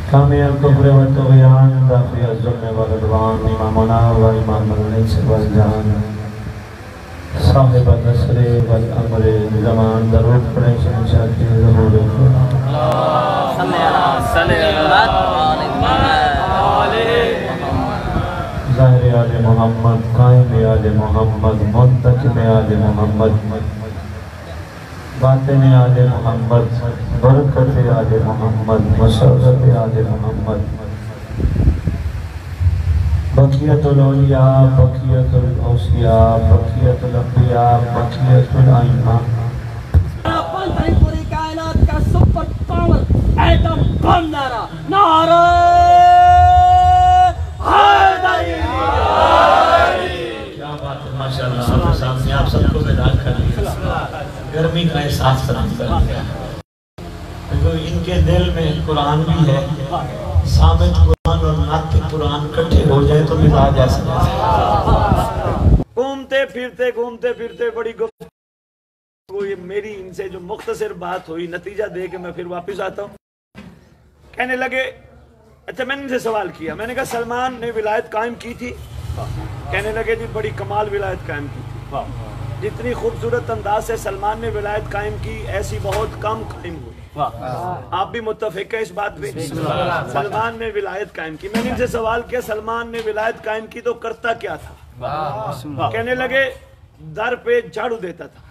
कामिल कुब्रे व तुग़यान दाफ़िय ज़ुल्म व उद्वान इमामुना व इमामुल इंस वल जान साहिब नस्र वल अम्र ज़मान दरूद पढ़े शहंशाह के ज़हूर ज़ाहिर आले मोहम्मद कायम आले मोहम्मद मुंतकिम आले मोहम्मद बातें आले मोहम्मद बरकत आले मोहम्मद मसरत आले मोहम्मद बकियतुल औलिया बकियतुल औसिया बकियतुल अंबिया बकियतुल आइम्मा पूरी कायनात का सुपर पावर एटम बम नारा नारा हैदरी। क्या बात है माशाअल्लाह सामने आप सबको बेदार कर दिया गर्मी का एहसास कर दिया तो इनके दिल में कुरान भी है साबित कुरान और नातिक कुरान इकट्ठे हो जाए तो मिजाज ऐसा घूमते फिरते बड़ी गुफ्तगू ये मेरी इनसे जो मुख्तसर बात हुई नतीजा दे के मैं फिर वापस आता हूँ। कहने लगे अच्छा मैंने इनसे सवाल किया मैंने कहा सलमान ने विलायत कायम की थी। कहने लगे जी बड़ी कमाल विलायत कायम की थी जितनी खूबसूरत अंदाज से सलमान ने विलायत कायम की ऐसी बहुत कम कायम हुई। आप भी मुत्तफिक है इस बात पे सलमान ने विलायत कायम की। मैंने इनसे सवाल किया सलमान ने विलायत कायम की तो करता क्या था। कहने लगे दर पे झाड़ू देता था।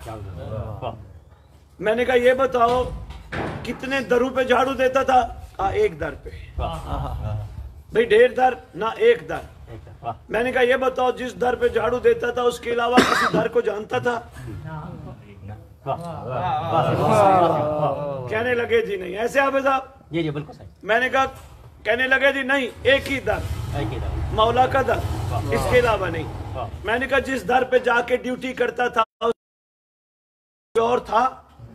मैंने कहा ये बताओ कितने दरों पे झाड़ू देता था। एक दर पे भाई ढेर दर ना एक दर। मैंने कहा ये बताओ जिस दर पे झाड़ू देता था उसके अलावा किसी दर को जानता था। कहने लगे जी नहीं। ऐसे हाफिज साहब जी बिल्कुल सही। मैंने कहा कहने लगे जी नहीं एक ही दर मौला का दर इसके अलावा नहीं। मैंने कहा जिस दर पे जाके ड्यूटी करता था और था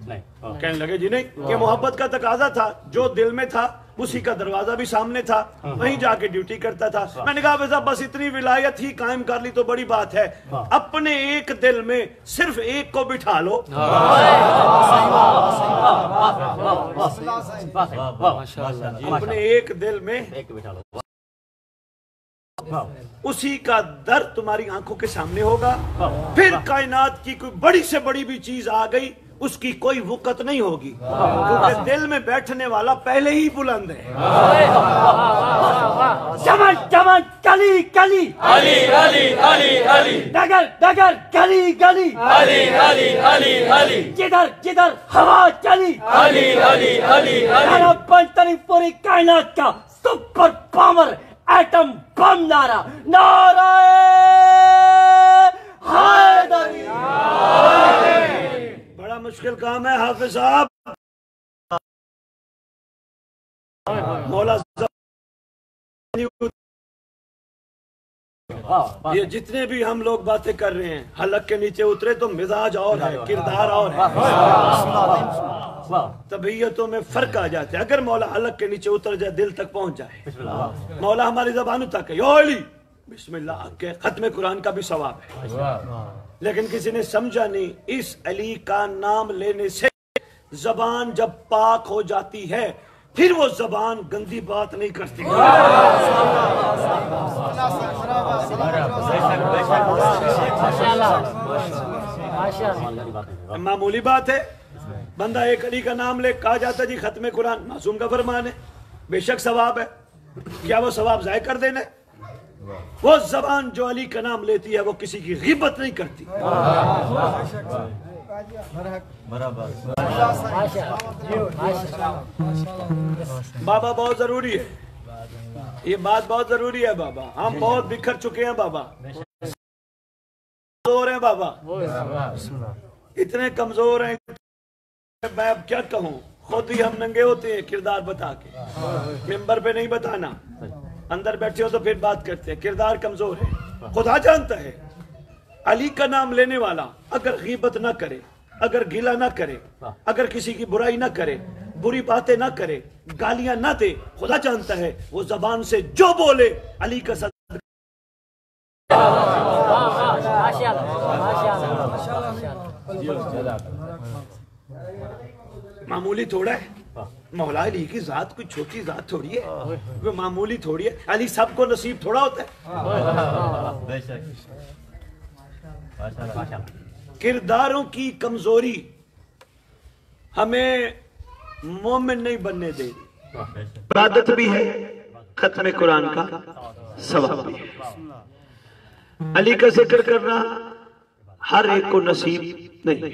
कहने लगे जी नहीं कि मोहब्बत का तकाजा था जो दिल में था उसी का दरवाजा भी सामने था वहीं जाके ड्यूटी करता था। मैंने कहा वैसा बस इतनी विलायत ही कायम कर ली तो बड़ी बात है। अपने एक दिल में सिर्फ एक को बिठा लो अपने एक दिल में उसी का दर तुम्हारी आंखों के सामने होगा। फिर कायनात की कोई बड़ी से बड़ी भी चीज आ गई उसकी कोई वक़्त नहीं होगी क्योंकि दिल में बैठने वाला पहले ही बुलंद है। चमन चमन कली कली अली अली अली अली डगर डगर गली गली अली अली अली अली जिधर जिधर हवा चली अली अली अली अली पंतरी पूरी कायनात का सुपर पावर एटम बम नारा नारा हैदरी। बड़ा मुश्किल काम है हाफिज साहब। मौला ये जितने भी हम लोग बातें कर रहे हैं हलक के नीचे उतरे तो मिजाज और है किरदार और है तबीयतों में फर्क आ जाते हैं। अगर मौला हलक के नीचे उतर जाए दिल तक पहुंच जाए मौला हमारी ज़बानों तक है यो अली बिस्मिल्लाह के खत्म कुरान का भी सवाब है। लेकिन किसी ने समझा नहीं इस अली का नाम लेने से जबान जब पाक हो जाती है फिर वो जबान गंदी बात नहीं करती। मामूली बात है बंदा एक अली का नाम ले कहा जाता जी खत्म कुरान मासूम का फरमान है बेशक सवाब है। क्या वो सवाब जाय कर देना। वो जबान जो अली का नाम लेती है वो किसी की गिबत नहीं करती। बाबा बहुत जरूरी है ये बात बहुत जरूरी है बाबा। हम बहुत बिखर चुके हैं बाबा कमजोर हैं बाबा इतने कमजोर हैं मैं अब क्या कहूँ। खुद ही हम नंगे होते हैं किरदार बता के मिंबर पे नहीं बताना अंदर बैठे हो तो फिर बात करते हैं। किरदार कमजोर है खुदा जानता है। अली का नाम लेने वाला अगर गीबत ना करे अगर गिला ना करे अगर किसी की बुराई ना करे बुरी बातें ना करे गालियां ना दे खुदा जानता है वो जबान से जो बोले अली का सदका मामूली थोड़ा है। मौला अली की जात कोई छोटी जात थोड़ी है, वो मामूली थोड़ी है। अली सबको नसीब थोड़ा होता है। किरदारों की कमजोरी हमें मोमिन नहीं बनने दे रही। इबादत भी है, खत्म कुरान का सवाब भी है। अली का जिक्र करना हर एक को नसीब नहीं,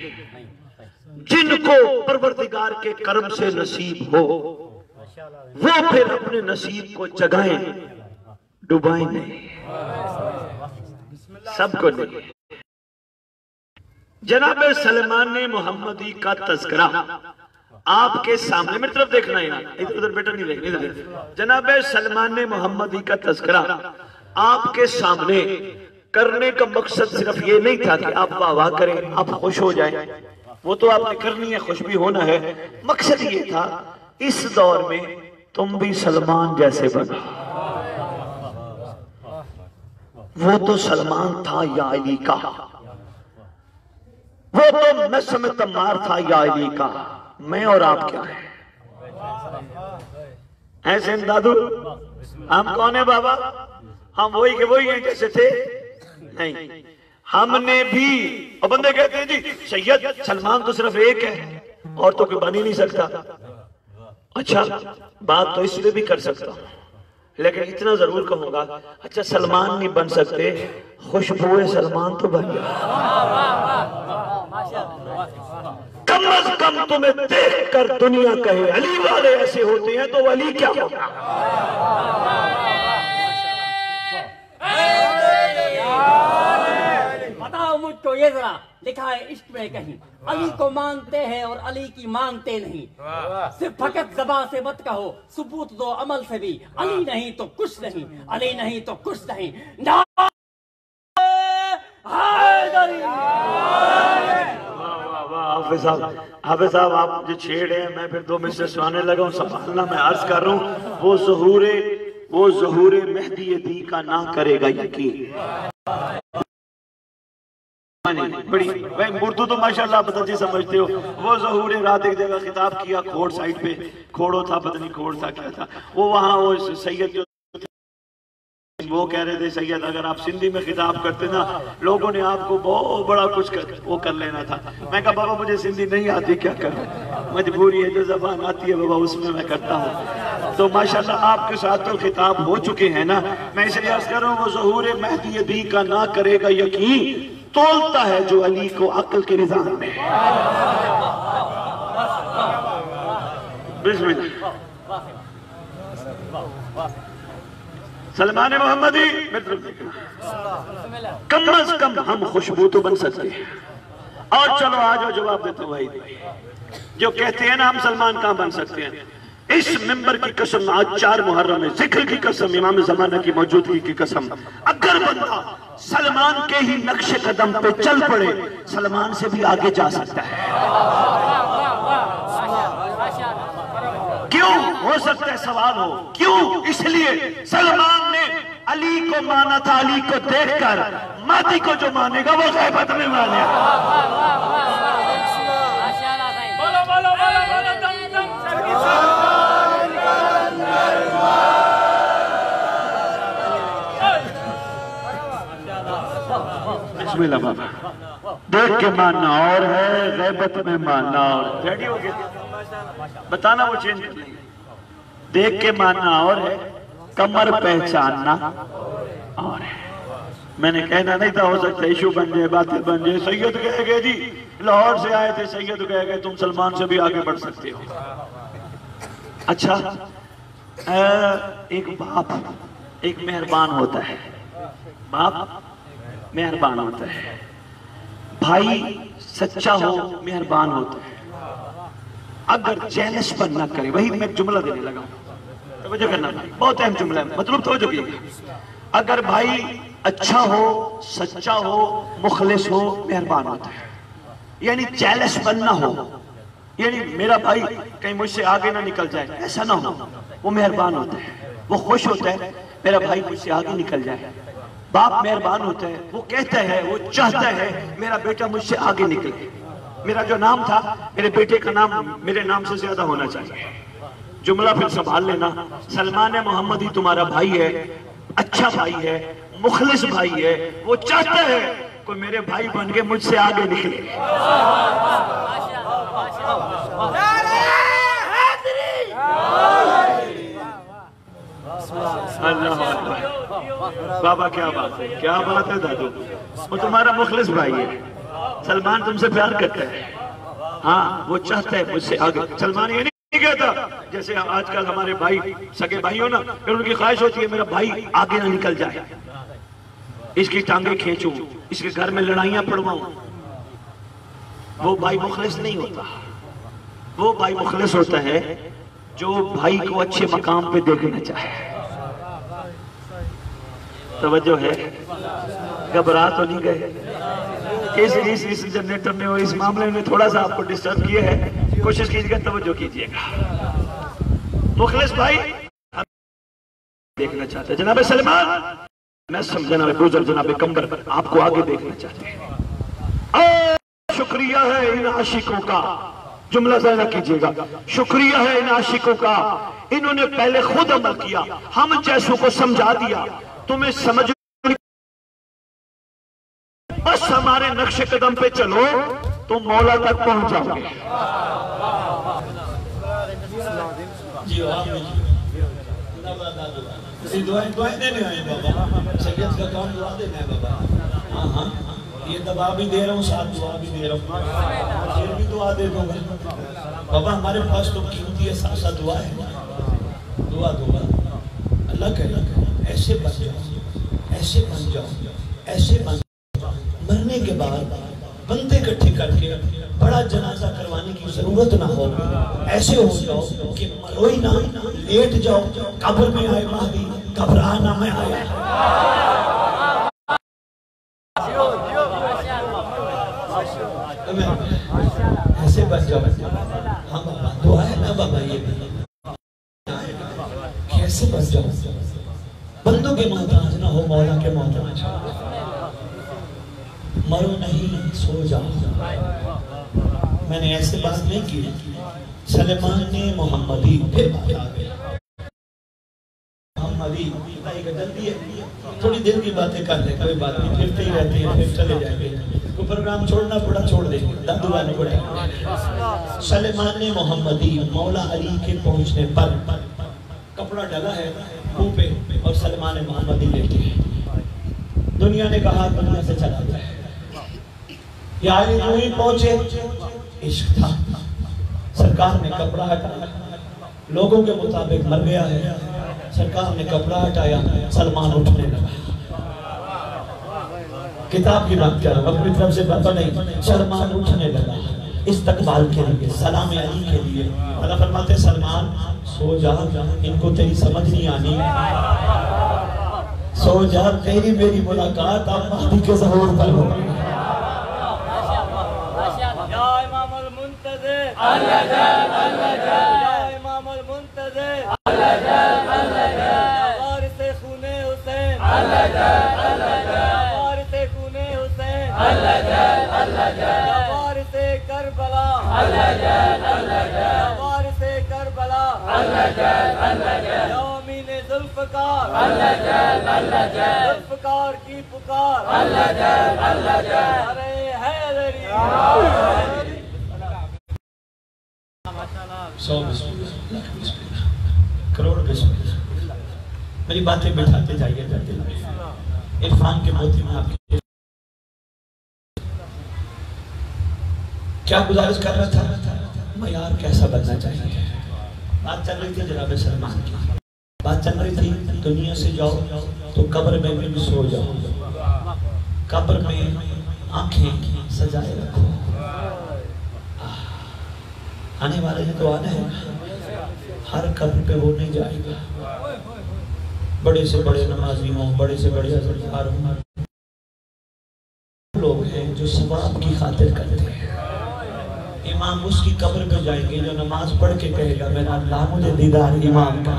जिनको परवरदिगार के कर्म से नसीब हो वो फिर अपने नसीब को जगाएं, डुबाएं नहीं, सबको नहीं। जनाब सलमान मोहम्मदी का तज़किरा आपके सामने, मेरी तरफ देखना है, इधर उधर बेटा नहीं देखना, इधर। जनाब सलमान मोहम्मदी का तज़किरा आपके सामने करने का मकसद सिर्फ ये नहीं था कि आप वाह करें, आप खुश हो जाएं, वो तो आपने करनी है, खुश भी होना है। मकसद ये था इस दौर में तुम भी सलमान जैसे बनो। वो तो सलमान था या अली का, वो तो नस्म तम्मार था या अली का, मैं और आप क्या है? ऐसे दादू हम कौन है बाबा? हम वही के वही हैं जैसे थे? नहीं, हमने भी। और बंदे कहते हैं जी सैयद सलमान तो सिर्फ एक है और तो कोई बन ही नहीं सकता। अच्छा, बात तो इसलिए भी कर सकता हूं, लेकिन इतना जरूर कहूंगा, अच्छा सलमान नहीं बन सकते, खुशबू सलमान तो बन गया। कम अज कम तुम्हें देख कर दुनिया कहे अली वाले ऐसे होते हैं, तो अली क्या होगा? बताओ मुझको ये जरा, लिखा है इश्क में कहीं, अली को मानते हैं और अली की मानते नहीं। सिर्फ फकत ज़बान से मत कहो, सबूत दो अमल से भी। अली नहीं तो कुछ नहीं, अली नहीं तो कुछ नहीं। हाफिज साहब आप जो छेड़ हैं, मैं फिर 2 मिनट से सुनाने लगा हूँ, संभालना। मैं अर्ज कर रहा हूँ, वो ज़हूरे मेहदी दी का ना करेगा यकीन। बड़ी उर्दू तो माशाल्लाह पता जी समझते हो। वो ज़हूर रात एक जगह खिताब किया, खोड़ साइड पे, खोड़ो था, पता नहीं खोड़ था क्या था, वो वहां वो सैयद जो वो कह रहे थे, सैयद अगर आप सिंधी में खिताब करते ना, लोगों ने आपको बहुत बड़ा कुछ वो कर लेना था। मैं कहा बाबा मुझे सिंधी नहीं आती, क्या करूं, मजबूरी है, जो जबान आती है बाबा उसमें मैं करता हूँ। तो माशाल्लाह आपके साथ तो खिताब हो चुके हैं ना, मैं इसलिए अर्ज कर रहा हूँ, वो ज़हूर मेहदी दी का ना करेगा यकीन, तोलता है जो अली को अक्ल के निजाम में। बिस्मिल्लाह। सलमान मोहम्मदी, कम अज कम हम खुशबू तो बन सकते हैं। और चलो आज जवाब देता हूँ भाई, जो कहते हैं ना हम सलमान कहां बन सकते हैं, इस मिंबर की कसम, आज 4 मुहर्रम है, जिक्र की कसम, इमाम ज़माना की मौजूदगी की कसम, अगर बंदा सलमान के ही नक्शे कदम पे चल पड़े, सलमान से भी आगे जा सकता है। क्यों हो सकता है सवाल हो, क्यों? इसलिए सलमान ने अली को माना था, अली को देखकर। मादी को जो मानेगा वो गैबत में मानेगा। बिस्मिल्लाह बाबा, देख के मानना और है, गैबत में मानना और। रेडी हो गया? बताना वो चेंज कर लेंगे। देख के मानना और है, कमर पहचानना और है। मैंने कहना नहीं था, हो सकता है इशू बन जाए, बातें बन जाए। सैयद कह गए जी, लाहौर से आए थे, सैयद कह गए तुम सलमान से भी आगे बढ़ सकते हो। अच्छा, एक बाप एक मेहरबान होता है, बाप मेहरबान होता है, भाई सच्चा हो, मेहरबान होता है। अगर जेलसपन ना करे, वही मैं जुमला देने लगा हूं, तवज्जो करना, बहुत अहम जुमला है, मतलब तवज्जो कीजिए। अगर भाई अच्छा हो, सच्चा हो, मुखलिस हो, मेहरबान होता है, यानी जेलसपन ना हो, यानी मेरा भाई कहीं मुझसे आगे ना निकल जाए, ऐसा ना हो, वो मेहरबान होता है। वो खुश होता है मेरा भाई मुझसे आगे निकल जाए। बाप मेहरबान होता है, वो कहता है, वो चाहता है मेरा बेटा मुझसे आगे निकले, मेरा जो नाम था, मेरे बेटे का नाम मेरे नाम से ज्यादा होना चाहिए। जुमला फिर संभाल लेना। सलमान मोहम्मदी तुम्हारा भाई है, अच्छा भाई है, मुखलिस भाई है। वो चाहता है कोई मेरे भाई बन के मुझसे आगे निकले। अल्लाह बाबा, क्या बात है, क्या बात है दादू। वो तुम्हारा मुखलिस भाई है, सलमान तुमसे प्यार करता है। हाँ, वो चाहता है मुझसे आगे। सलमान ये नहीं कहता जैसे आजकल हमारे भाई सगे भाई हो ना, फिर उनकी ख्वाहिश होती है मेरा भाई आगे ना निकल जाए, इसकी टांगे खींचूं, इसके घर में लड़ाइयां पड़वाऊं। वो भाई मुखलिस नहीं होता। वो भाई मुखलिस होता है जो भाई को अच्छे मकाम पे देखना चाहे। तवज्जो है, घबरा तो नहीं गए। इस जनरेटर ने और इस मामले में थोड़ा सा आपको डिस्टर्ब किया है, कोशिश कीजिएगा, तवज्जो कीजिएगा। मुखलिस भाई देखना चाहते हैं जनाब सलमान, मैं समझना गुजर जनाब कंबर आपको आगे देखना चाहते हैं। शुक्रिया है इन आशिकों का, जुमला ज़रा कीजिएगा। शुक्रिया है इन आशिकों का, इन्होंने पहले खुद अमल किया, हम जैसों को समझा दिया। तुम्हें समझ बस हमारे नक्शे कदम पे चलो, तुम मौला तक पहुंच जाओगे। दुआएं देने आए बाबा, शरीयत का काम दुआ देना है बाबा। हाँ हाँ, ये दबा भी दे रहा हूँ, साथ दुआ भी दे रहा हूँ, फिर भी दुआ दे दूंगा बाबा। हमारे पास तो कीमती है, साथ साथ दुआ है। दुआ दूंगा, अल्लाह कहे ऐसे बन जाओ, ऐसे बन जाओ, ऐसे बन जाओ, मरने के बाद बंदे इकट्ठे करके बड़ा जनाजा करवाने की जरूरत ना हो। ऐसे हो जाओ कि मरो ही ना, लेट जाओ, कब्र में आए महदी, घबराना मैं आया। ऐसे बच जाओ। हाँ बाबा, दुआ है ना बाबा, ये कैसे बच जाओ, बंदों के मोहताज ना हो, मौला के मोहताज। मरो नहीं, सो जाओ। मैंने ऐसे बात नहीं की। सलमान ने मोहम्मदी, फिर बात आ गई मोहम्मदी, जल्दी है, थोड़ी देर की बातें कर ले, कोई बात नहीं, फिरते ही रहते हैं, फिर चले जाएंगे। तो प्रोग्राम छोड़ना पड़ा, छोड़ देंगे, दादू वाले पड़ा। सलमान ने मोहम्मदी मौला अली के पहुंचने पर कपड़ा डाला है मुंह पे और सलमान मोहम्मदी लेटे हैं। दुनिया ने कहा दुनिया से चला जाए, यार वही पहुंचे, इश्क था। सरकार ने कपड़ा हटाया, लोगों के मुताबिक मर गया है। सरकार ने कपड़ा हटाया, सलमान उठने लगा। किताब की बात कर रहा हूं, अपनी तरफ से पता नहीं। सलमान उठने लगा इस्तकबाल के लिए, सलाम अली के लिए। अल्लाह फरमाते सलमान सो जा, इनको तेरी समझ नहीं आनी, सो जा, तेरी मेरी मुलाकात अब महदी के ज़हूर पर होगी। जुल्फ़कार की पुकार, अरे हैदरी। करोड़ मेरी बातें बिठाते जाइए, इरफान के मोती में आपके क्या गुजारिश कर रहा था, मैं यार कैसा बनना चाहिए। बात चल रही थी जनाब सलमान की, बात चल रही थी दुनिया से जाओ तो कब्र में भी सो जाओ, कब्र में आंखें सजाए रखो। आने वाले हैं तो आना है, हर कब्र पे वो नहीं जाएगा। बड़े से बड़े नमाजी हों, बड़े से बड़े अज़रदार हों, लोग हैं जो सवाब की खातिर करते हैं। इमाम उसकी कब्र पे जाएंगे जो नमाज पढ़ के कहेगा मेरा अल्लाह मुझे दीदार इमाम का।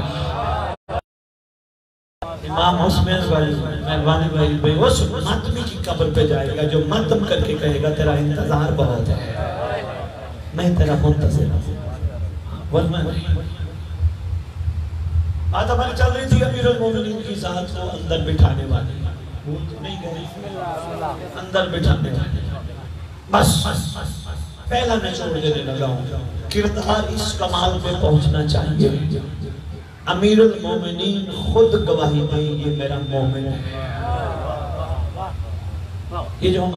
इमाम उसमें मेहरबानी भाई उस मतमी की कब्र पे जाएगा जो मतम करके कहेगा तेरा इंतजार बहुत है। मैं तेरा मुंतज़िर हूं, वरना बात हमारी चल रही थी अमीरुल मोमिनीन की ज़ात को अंदर बिठाने वाली, भूल तो नहीं गए, अंदर बिठाने वाली। बस पहला मैं छोड़ देने लगा हूं, किरदार इस कमाल पे पहुंचना चाहिए। अमीरुल मोमिनीन खुद गवाही दे ये मेरा मोमिन है। ये जो हम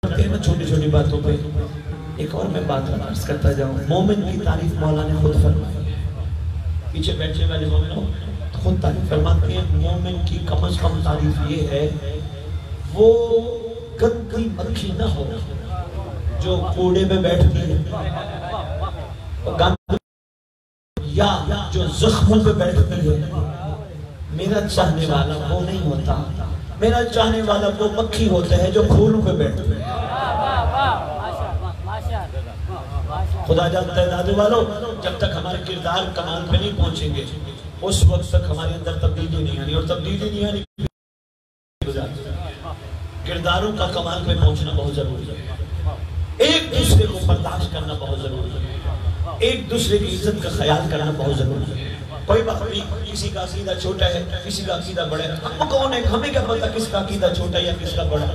करते हैं ना छोटी छोटी बातों पे, एक और मैं बात अर्ज करता जाऊं, मोमिन की तारीफ मौला ने खुद फरमाई है। पीछे बैठने वाले मोमिनों खुद तारीफ फरमाते हैं। मोमिन की कम से कम तारीफ ये है, वो गंदी मक्खी ना हो जो कूड़े में बैठती है, या जो जख्मों पे बैठती है। मेरा चाहने वाला वो नहीं होता, मेरा चाहने वाला वो मक्खी होता है जो फूलों पे बैठते है। खुदा जानता है दादू वालों, जब तक हमारे किरदार कमाल पे नहीं पहुंचेंगे उस वक्त तक हमारे अंदर तब्दीली नहीं आनी, और तब्दीली नहीं आनी किरदारों का कमाल पे पहुंचना बहुत जरूरी है। एक दूसरे को बर्दाश्त करना बहुत जरूरी है, एक दूसरे की इज्जत का ख्याल करना बहुत जरूरी है। कोई बात नहीं, किसी का अकीदा छोटा है, किसी का अकीदा बड़ा है, हम कौन है, हमें क्या पता किसका अकीदा छोटा है या किसका बड़ा है।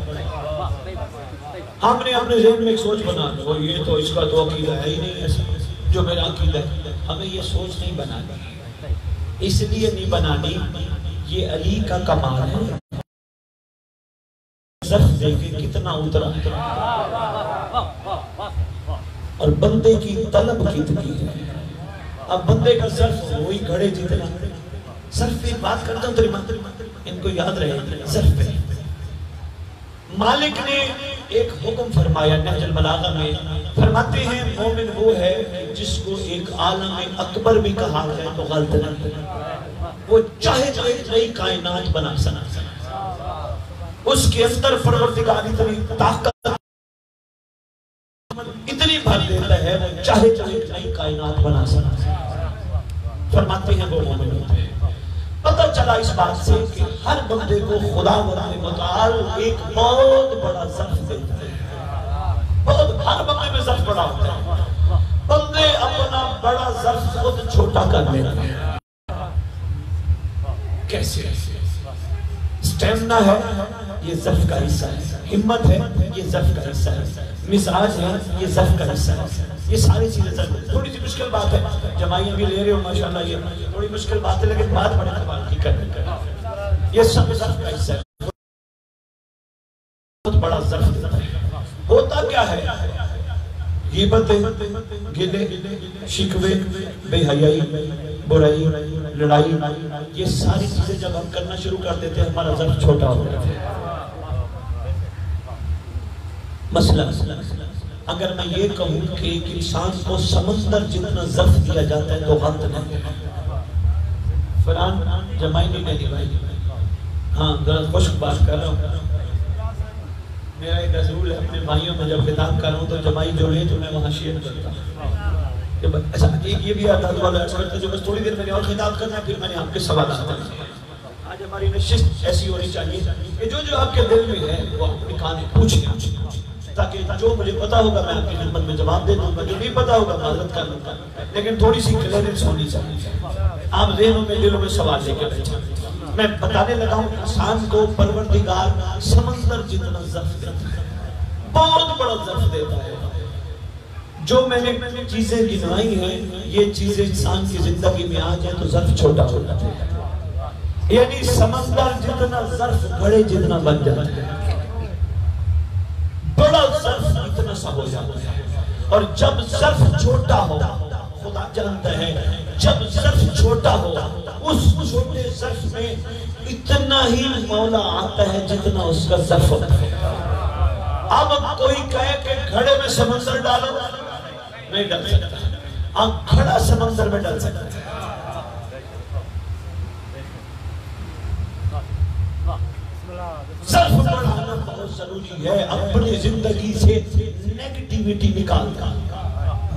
हमने अपने ज़हन में एक सोच बना ली, ये तो इसका तो अकीदा है ही नहीं ऐसा जो मेरा अकीदा है। हमें ये सोच नहीं बनानी, इसलिए नहीं बनानी, ये अली का कमाल है। देखे कितना उतरा और बंदे की तलब कितनी है। अब बंदे का सर्फ वही घड़े जितना। सर्फ एक बात करता हूँ तेरी मात्र, इनको याद रहे, सर्फ मालिक ने एक हुक्म फरमाया नहजुल बलागा में, फरमाते हैं मोमिन वो है जिसको एक आलम अकबर भी कहा जाए तो गलत नहीं, वो चाहे चाहे नई कायनात बना सना, उसके अंदर परवरदिगार इतनी ताकत इतनी भर देता है, वो चाहे चाहे नई कायनात बना सना। फरमाते हैं वो मोमिन होते हैं। पता चला इस बात से कि हर बंदे को खुदा मुताल एक बहुत बड़ा ज़र्फ देता है, बहुत हर बंदे में ज़र्फ बड़ा होता है। बंदे अपना बड़ा ज़र्फ खुद छोटा कर लेते हैं। कैसे? स्टेमिना है, ये ज़र्फ का हिस्सा है, हिम्मत है, ये ज़र्फ का हिस्सा है, मिजाज है, ये ज़र्फ का हिस्सा है। ये सारी चीजें ज़र्फ। थोड़ी सी मुश्किल बात है, जमाइयाँ भी ले रहे हो माशाल्लाह, ये थोड़ी मुश्किल बात है लेकिन बात बड़े कमाल की करने, ये सब ज़र्फ का हिस्सा है, बहुत बड़ा ज़र्फ देता है। होता क्या है, ग़ीबतें, गिले शिकवे, बेहयाई, बुराई, लड़ाई, ये सारी चीजें जब हम करना शुरू कर देते हैं हमारा ज़र्फ छोटा हो जाता है। मसला अगर मैं ये कहूँ कि एक इंसान को समंदर जितना ज़र्फ दिया जाता है तो गलत नहीं। फरहान जमाई नहीं भाई, हाँ जरा खुश्क बात कर रहा हूँ। मेरा एक रसूल है, अपने भाइयों में जब खिताब कर रहा हूँ तो जमाई जो है तो मैं वहाँ शेयर करता हूँ। अच्छा एक ये भी आता वाला जो बस थोड़ी देर मैंने और खिताब करना है, फिर मैंने आपके सवाल आता है। आज हमारी नशिस्त ऐसी होनी चाहिए कि जो आपके दिल में है वो अपने कान पूछे, ताकि जो मुझे पता होगा मैं आपकी खिदमत में जवाब दे दूंगा, जो नहीं पता होगा माजरत कर लूंगा, लेकिन थोड़ी सी क्लियरेंस होनी चाहिए। आप ज़हनों में दिलों में सवाल लेकर बैठे। मैं बताने लगा हूँ इंसान को परवरदिगार समंदर जितना ज़र्फ देता है, बहुत बड़ा ज़र्फ देता है। जो मैंने चीजें गिनवाई हैं ये चीजें इंसान की जिंदगी में आ जाए तो ज़र्फ छोटा हो जाता है, यानी समंदर जितना ज़र्फ घड़े जितना बन जाता है, बड़ा ज़र्फ इतना सा हो जाता है। और जब ज़र्फ छोटा हो, खुदा जानता है, जब ज़र्फ छोटा हो उस छोटे ज़र्फ में इतना ही मौला आता है जितना उसका ज़र्फ होता है। अब कोई कहे कि घड़े में समंदर डालो, नहीं डल सकता। अब घड़ा समंदर में डल सकता है। ज़र्फ बढ़ाना बहुत जरूरी है। अपनी जिंदगी से नेगेटिविटी निकालना,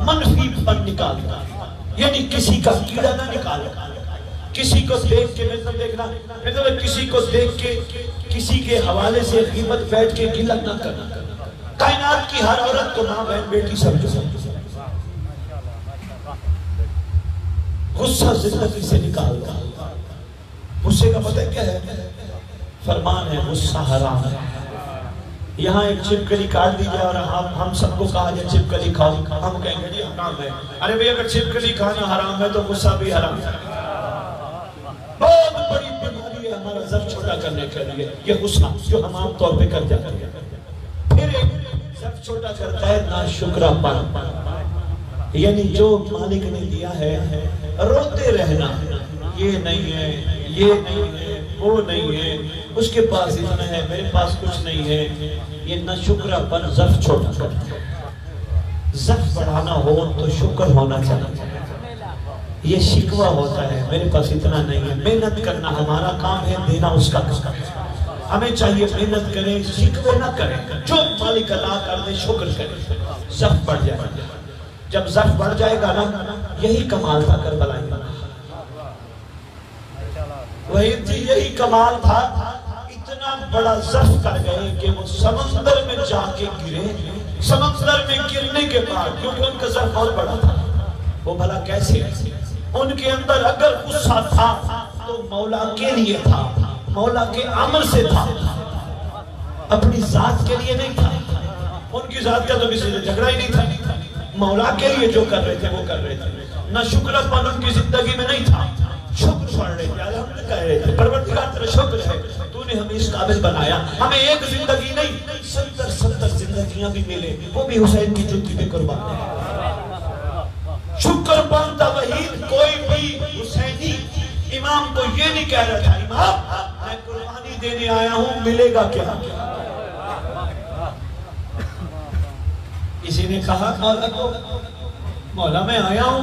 मनफीपन निकालना, यानी किसी का कीड़ा ना निकालना। किसी को देख के मतलब देखना, मतलब किसी को देख के किसी के हवाले से ग़ीबत बैठ के गिला ना करना। कायनात की हर औरत को माँ बहन बेटी समझो, गुस्सा जिंदगी से निकाल दो। गुस्से का पता क्या है? फरमान है गुस्सा हराम है। यहाँ एक छिपकली काट दीजिए और हम सबको कहा जाए छिपकली खाओ, हम कहेंगे जी हराम है। अरे भैया अगर छिपकली खाना हराम है तो गुस्सा भी हराम है। बहुत बड़ी बीमारी है हमारा जब छोटा करने के लिए ये गुस्सा जो हम आम तौर पे कर जाते हैं। फिर एक जब छोटा करता है ना शुक्रापन, यानी जो मालिक ने दिया है रोते रहना, ये नहीं है, ये नहीं है, वो नहीं है, उसके पास इतना है, मेरे पास कुछ नहीं है, ये न शुक्रापन जब छोटा करता है। जब बढ़ाना हो तो शुक्र होना चाहिए। ये शिकवा होता है मेरे पास इतना नहीं है। मेहनत करना हमारा काम है, देना उसका काम है। हमें चाहिए मेहनत करें, शिकवे ना करें, जो मालिक अदा कर दे शुक्र करें, जब बढ़ जाएगा। जब जब बढ़ जाएगा ना, यही कमाल था करबला का, वही थी, यही कमाल था। इतना बड़ा जफ कर गए कि वो समंदर में जाके गिरे। समंदर में गिरने के बाद, क्योंकि उनका जफ बहुत बड़ा था, वो भला कैसे? उनके अंदर अगर गुस्सा था तो मौला के लिए था, मौला के अमर से था, अपनी जात के लिए नहीं था। उनकी जात का तो किसी से झगड़ा ही नहीं था, मौला के लिए जो कर रहे थे वो कर रहे थे। न शुक्रपन उनकी जिंदगी में नहीं था, शुक्र पढ़ रहे थे, अल्हम्दुलिल्लाह कह रहे थे, परवरदिगार तेरा शुक्र है, तूने हमें इस काबिल बनाया। हमें एक जिंदगी नहीं 70 जिंदगियां भी मिले, वो भी हुसैन की जुत्ती पे कुर्बान है। शुक्र बनता वही, कोई भी हुसैनी इमाम को ये नहीं कह रहा था इमाम मैं कुर्बानी देने आया हूं, मिलेगा क्या? किसी ने कहा मौला को, मौला मैं आया हूं,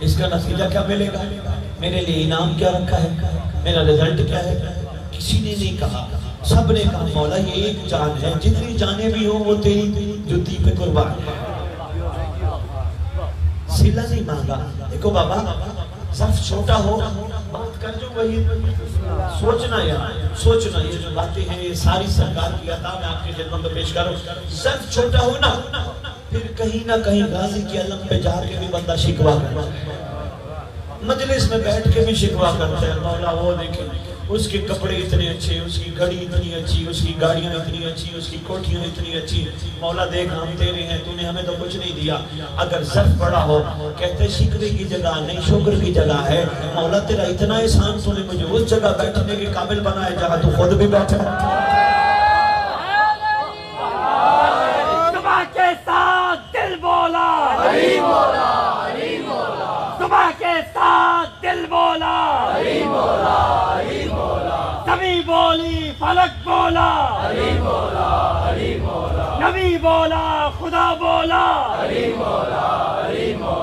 इसका नतीजा क्या मिलेगा? मेरे लिए इनाम क्या रखा है? मेरा रिजल्ट क्या है? किसी ने नहीं कहा, सबने कहा मौला ये एक जान है, जितनी जाने भी हो वो तेरी जुत्ती पे कुर्बान है। सिला नहीं मांगा। देखो बाबा सब छोटा हो बात कर, जो वही सोचना यार, सोचना ये जो बातें हैं ये सारी सरकार की अता मैं आपकी खिदमत में पेश करूं। सब छोटा हो ना, फिर कहीं ना कहीं गाजी के अलम पे जाके भी बंदा शिकवा करता है, मजलिस में बैठ के भी शिकवा करता है, मौला वो देखे उसके कपड़े इतने अच्छे, उसकी घड़ी इतनी अच्छी, उसकी गाड़ियां इतनी अच्छी, उसकी कोठियां इतनी अच्छी, मौला देख हम तेरे हैं, तूने हमें तो कुछ नहीं दिया। अगर ज़र्फ बड़ा हो कहते शिकवे की जगह नहीं शुक्र की जगह है। मौला तेरा इतना एहसान, तूने मुझे उस जगह बैठने के काबिल बनाया जहाँ तू खुद भी बैठा। सुबह के साथ दिल बोला, सुबह के साथ दिल बोला, नबी बोली फलक बोला, नबी बोला खुदा बोला,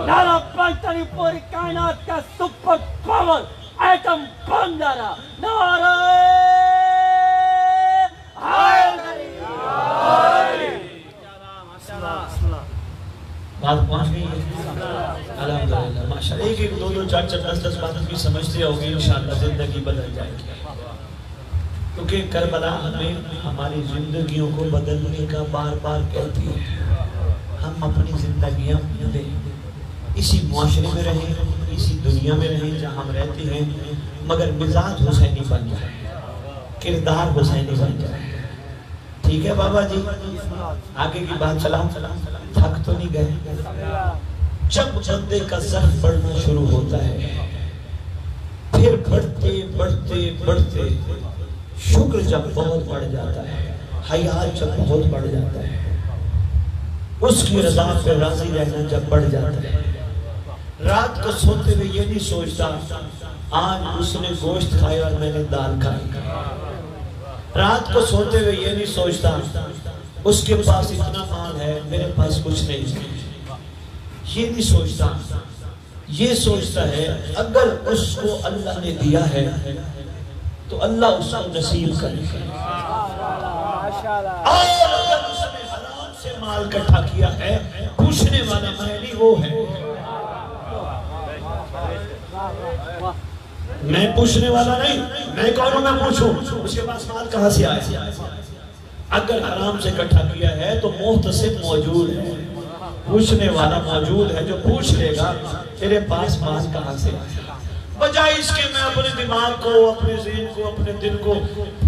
नारा पंचरी पूरी कायनात का सुपर पावर एटम बम नारा, नारा बात पहुंच गई है अल्हम्दुलिल्लाह माशाअल्लाह। एक 2 4 10 बातों की समझते होगी, इंशाअल्लाह जिंदगी बदल जाएगी। क्योंकि करबला हमें हमारी जिंदगियों को बदलने का बार बार कहती है। हम अपनी जिंदगियां बदलें, इसी मुआशरे में रहें, इसी दुनिया में रहें जहाँ हम रहते हैं, मगर मिजाज हुसैनी बन जाए, किरदार हुसैनी बन जाए। ठीक है बाबा जी, आगे की बात चलाओ, थक तो नहीं गए? जब बंदे का ज़र्फ बढ़ना शुरू होता है, फिर बढ़ते बढ़ते बढ़ते शुक्र जब बहुत बढ़ जाता है, हयात जब बहुत बढ़ जाता है, उसकी रज़ा पे राजी रहना जब बढ़ जाता है, रात को सोते हुए ये नहीं सोचता आज उसने गोश्त खाया और मैंने दाल खाई, रात को सोते हुए ये नहीं सोचता उसके पास इतना माल है मेरे पास कुछ नहीं है, ये नहीं सोचता। ये सोचता है अगर उसको अल्लाह ने दिया है तो अल्लाह उसको नसीब करे, और अगर उसने हराम से माल इकट्ठा किया है पूछने वाला मैं नहीं वो है, मैं पूछने वाला नहीं, मैं कौन हूं मैं पूछूं उसके पास माल कहां से आया। अगर हराम से इकट्ठा किया है तो मुहतसिब मौजूद है, पूछने वाला मौजूद है जो पूछ लेगा तेरे पास माल कहाँ से आया। बजाय इसके मैं अपने दिमाग को, अपने ज़हन को, अपने दिल को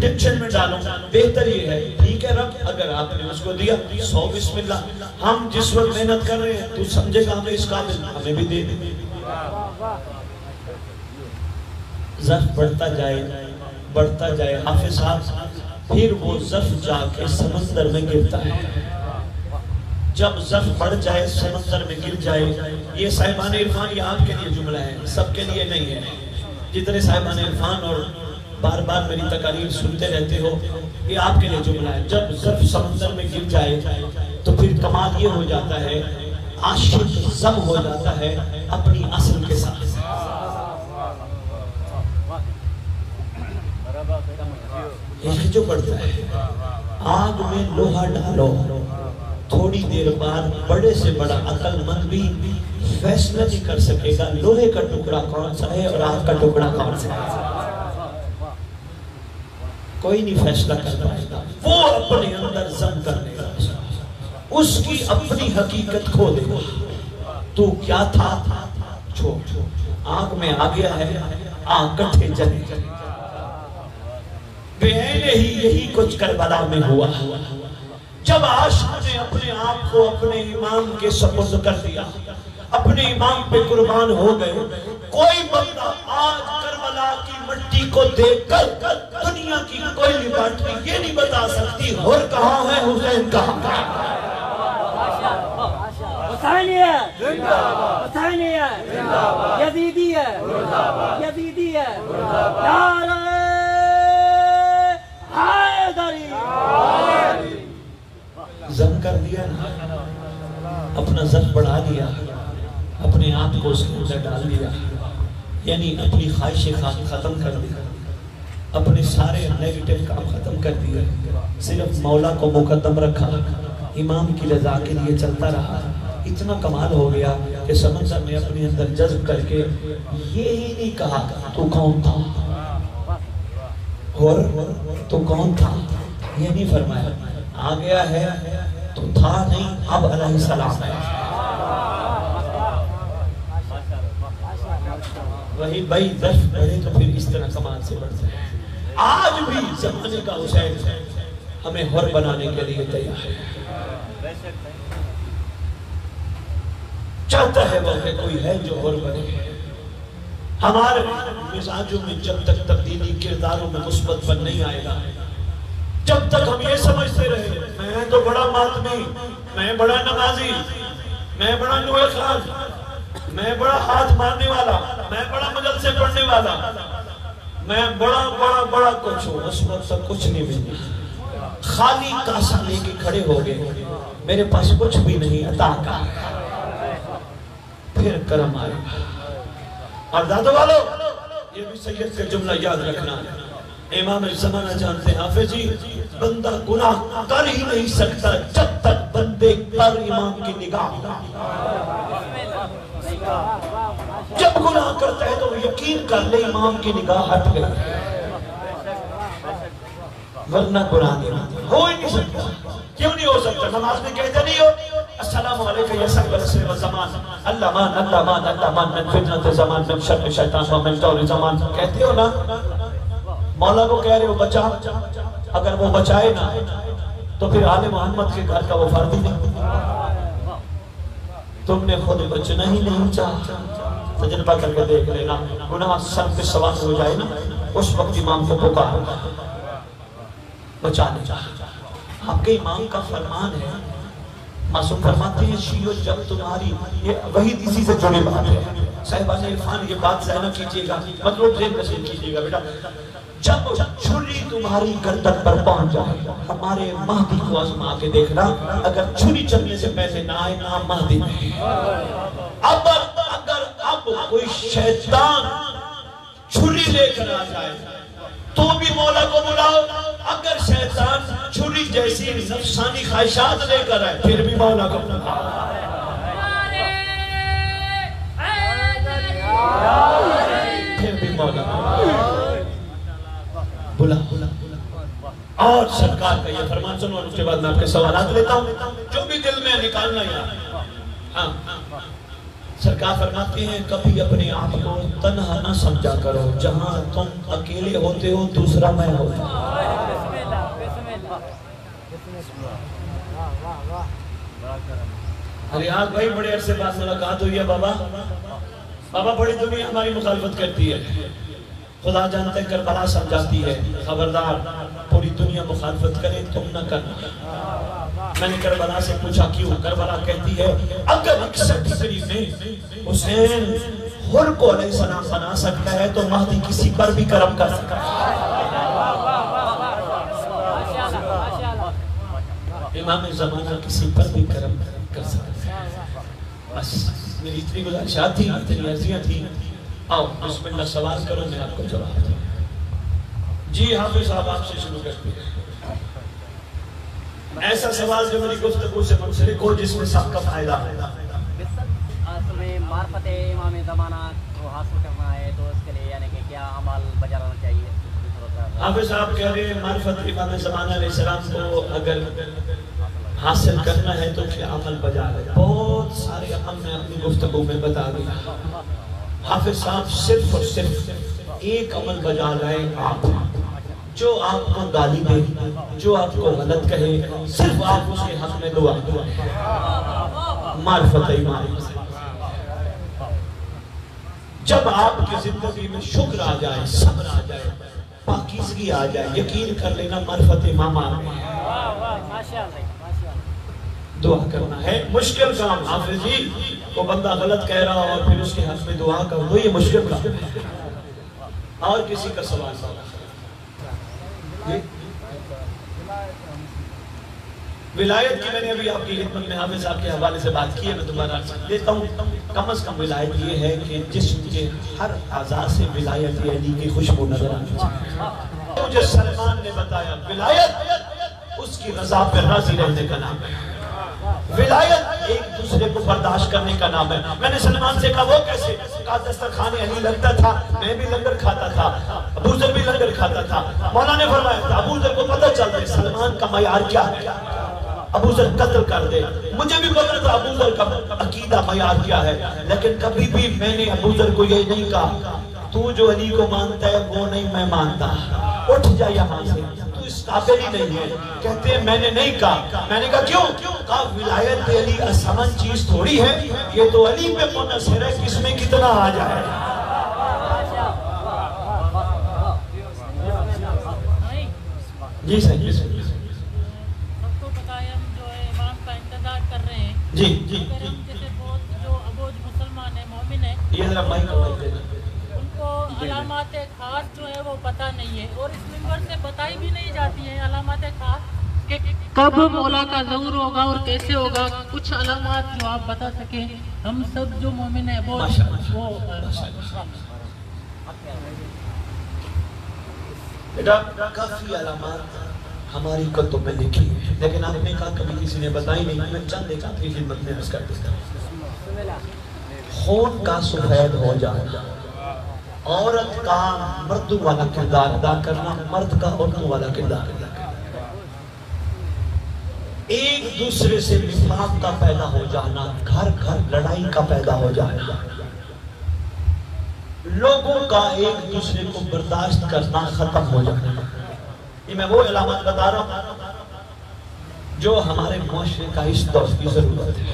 टेंशन में डालूं, बेहतर ये है ठीक है रब अगर आपने उसको दिया 100 बिस्मिल्लाह। हम जिस वक्त मेहनत कर रहे हैं तू समझेगा हमें इस काबिल, हमें भी दे दे। ज़र्फ बढ़ता जाए हाफिज साहब, फिर वो ज़र्फ जाके समंदर में गिरता है। जब ज़र्फ बढ़ जाए समंदर में गिर जाए, ये साहिबान इरफान ये आपके लिए जुमला है, सबके लिए नहीं है। जितने साहिबान इरफान और बार बार मेरी तकारीर सुनते रहते हो, ये आपके लिए जुमला है। जब ज़र्फ समंदर में गिर जाए तो फिर कमाल ये हो जाता है, आशिक ज़म हो जाता है अपनी असल के साथ। जो बढ़ता है, आग में लोहा डालो, थोड़ी देर बाद बड़े से बड़ा अक्लमंद भी फैसला नहीं कर सकेगा लोहे का टुकड़ा कौन सा है और आग का टुकड़ा कौन सा है। कोई नहीं फैसला कर पाएगा, वो अपने अंदर जम कर लेगा, उसकी अपनी हकीकत खो देगा। तू क्या था छोड़, आग में आ गया है, आग कट्ठे जले। पहले ही यही कुछ करबला में हुआ, जब आशिक ने अपने आप को अपने इमाम के सुपुर्द कर दिया, अपने इमाम पे कुर्बान हो गए। कोई बंदा आज करबला की मिट्टी को देखकर दुनिया की कोई लिबार्टी ये नहीं बता सकती हुर कहाँ है, हुसैन कहाँ है। यजीदी है, यजीदी है, जम कर दिया ना, अपना ज़र्फ बढ़ा दिया, अपने आप को उसके अंदर डाल दिया, यानी अपनी ख्वाहिश खत्म कर दी, अपने सारे नेगेटिव काम खत्म कर दिए, सिर्फ मौला को मुकद्दम रखा, इमाम की रजा के लिए चलता रहा। इतना कमाल हो गया कि समंदर ने अपने अंदर जज्ब करके ये ही नहीं कहा तू कौन था और तू कौन था, ये नहीं फरमाया। आ गया है तो था नहीं, अब अलैहिस्सलाम है। वही भाई 10 बढ़े तो फिर इस तरह कमाल से बढ़ते हैं। आज भी जमाने का हुसैन हमें हुर बनाने के लिए तैयार है, चाहता है वो कि कोई है जो हुर बने। हमारे मिजाजों में जब तक तब्दीली, किरदारों में मुस्बतपन नहीं आएगा, जब तक हम ये समझते रहे मैं तो बड़ा मातमी, मैं बड़ा नमाजी, मैं बड़ा नूर खान, मैं बड़ा हाथ मारने वाला, मैं बड़ा मदद से पढ़ने वाला, मैं बड़ा बड़ा बड़ा कुछ हूँ, उस वक्त सब कुछ नहीं मिला। खाली कासा लेके खड़े हो गए, मेरे पास कुछ भी नहीं अता का, फिर करम आएगा। और दादो वालो ये भी सैयद का जुमला याद रखना, इमाम ज़माना जानते हैं हाफिज जी, बंदा गुनाह कर ही नहीं सकता जब तक बंदे पर इमाम की निगाह। जब गुनाह करता है तो यकीन कर ले इमाम की निगाह हट गई, वरना गुनाह हो ही नहीं सकता। क्यों नहीं हो सकता? नमाज में कहते नहीं हो अस्सलामु अलैकुम या साहिब ज़मान, अल्लाह मान मिन फितनत ज़मान, मिन शर्र शैतान व मिन दौर ज़मान, कहते हो ना। मौला को कह रहे हो बचा, अगर वो बचाए ना तो फिर आले मोहम्मद के घर का वो फर्ज ही नहीं। तुमने खुद बचना ही नहीं चाहा, तजुर्बा करके देख लेना, गुनाह सर पे सवार हो जाए ना, उस वक्त इमाम को पुकार बचा ले। आपके इमाम का फरमान है, मासूम फरमाते हैं शियो जब तुम्हारी, ये वही इसी से जुड़ी बात है। साहिबान इरफान ये बात ज़हन कीजिएगा, मतलब ज़हन नसीब कीजिएगा बेटा, जब छुरी तुम्हारी गर्दन पर पहुंच जाए, हमारे महदी को आजमा के देखना, अगर छुरी चलने से पहले ना आए ना महदी। अगर अब कोई शैतान छुरी लेकर आ जाए तो भी मौला को बुलाओ, अगर शैतान छुरी जैसी नफसानी ख्वाहिशात लेकर आए फिर भी मौला को बुलाओ, फिर भी मौला बुला। और सरकार का ये फरमान सुनो, उसके बाद मैं आपके सवाल लेता हूँ, जो भी दिल में निकालना यार। सरकार फरमाते हैं कभी अपने आप को तन्हा न समझा करो, जहां तुम अकेले होते हो दूसरा मैं होता हूं। अरे आज भाई बड़े अरसे बाद मुलाकात हुई है बाबा। बाबा बड़ी दुनिया हमारी मुखालफत करती है, खुदा जानते हैं करबला समझाती है, खबरदार पूरी दुनिया मुखालफत करे तुम न करना। मैंने करबला से पूछा क्यों? करबला कहती है अगर 61 हिजरी में हुसैन हुर को अलैहिस्सलाम बना सकता है तो महदी किसी पर भी करम कर सकता है। इमाम ज़माना किसी पर भी करम कर सकता है। बस मेरी इतनी गुजारिश थी, इतनी अर्जियां थी। आओ बिस्मिल्लाह सवाल करो, मैं आपको जवाब दूं। जी हाफिज साहब आपसे शुरू करते हैं। ऐसा सवाल जो मेरी गुफ्तगू से मुंसलिक हो, जिसमें सबका फायदा है। मार्फत इमाम ज़माना को हासिल करना है तो उसके लिए यानी कि क्या अमल बजा लाना चाहिए? हाफिज साहब कह रहे हैं मार्फत इमाम ज़माना अलैहिस्सलाम को अगर हासिल करना है तो क्या अमल बजा है। बहुत सारे अमल मैं अपनी गुफ्तगू में बता दिया। हाफिज साहब सिर्फ और सिर्फ एक अमल बजा लाए, आप जो आपको गाली दे, जो आपको गलत कहे, सिर्फ आप उसके हक में दुआ मार्फत ईमान। जब आपकी जिंदगी में शुक्र आ जाए, सब्र आ जाए, पाकीज़गी आ जाए, यकीन कर लेना मार्फत इमाम आ गई। दुआ करना है मुश्किल काम। हाफिज जी वो बंदा गलत कह रहा और फिर उसके हक में दुआ कर दो, ये मुश्किल काम है। और किसी का सवाल? विलायत की मैंने अभी आपकी खिदमत में हाफिज साहब के हवाले से बात की है, मैं दोबारा लेता हूँ। कम से कम विलायत ये है कि जिस्म के हर आज़ा से विलायत अली की खुशबू नजर आनी चाहिए। मुझे सलमान ने बताया विलायत उसकी रज़ा पर राज़ी रहने का नाम है। विलायत एक दूसरे को बर्दाश्त करने का नाम है। मैंने सलमान से कहा वो कैसे? कहा दस्तरखाने अली लगता था, मैं भी लंगर खाता था, अबू ज़र भी लंगर खाता था। मौला ने फरमाया था अबू ज़र को पता चल रहा है सलमान का मयार क्या है, अबू ज़र कत्ल कर दे। मुझे भी पता था अबू ज़र का अकीदा मयार क्या है, लेकिन कभी भी मैंने अबू ज़र को ये नहीं कहा तू जो अली को मानता है वो नहीं मैं मानता, उठ जा यहाँ से, तू इस काबिल ही नहीं है। कहते हैं मैंने नहीं कहा। मैंने कहा क्यों? कहा विलायत अली आसान चीज थोड़ी है, ये तो अली पे मुनहसर है, किसमें कितना आ जाए। जी सही। सबको पता है हम जो है इमाम का इंतजार कर रहे हैं। जी जी जैसे बहुत जो अबोज मुसलमान है, मोमिन है, ये जरा माइक उनको अलामात खास जो है वो पता नहीं है और इस मिंबर से बताई भी नहीं जाती है अलामात खास कि कब मौला का ज़हूर होगा और कैसे होगा। कुछ अलामात जो आप बता सके, हम सब जो मोमिन है वो बेटा काफी अलामात हमारी कतों में लिखी है, लेकिन आपने कहा कभी किसी ने बताई नहीं। मैं चंद एक आपकी खिदमत में अर्ज़ कर देता हूं। खून का सफेद हो जाना, औरत का मर्दों वाला किरदार अदा करना, मर्द का औरतों वाला किरदार अदा करना, एक दूसरे से निफाक का पैदा हो जाना, घर घर लड़ाई का पैदा हो जाना, लोगों का एक दूसरे को बर्दाश्त करना खत्म हो जाना। ये मैं वो अलामत बता रहा हूं जो हमारे मुआशरे का इस दौर की जरूरत है।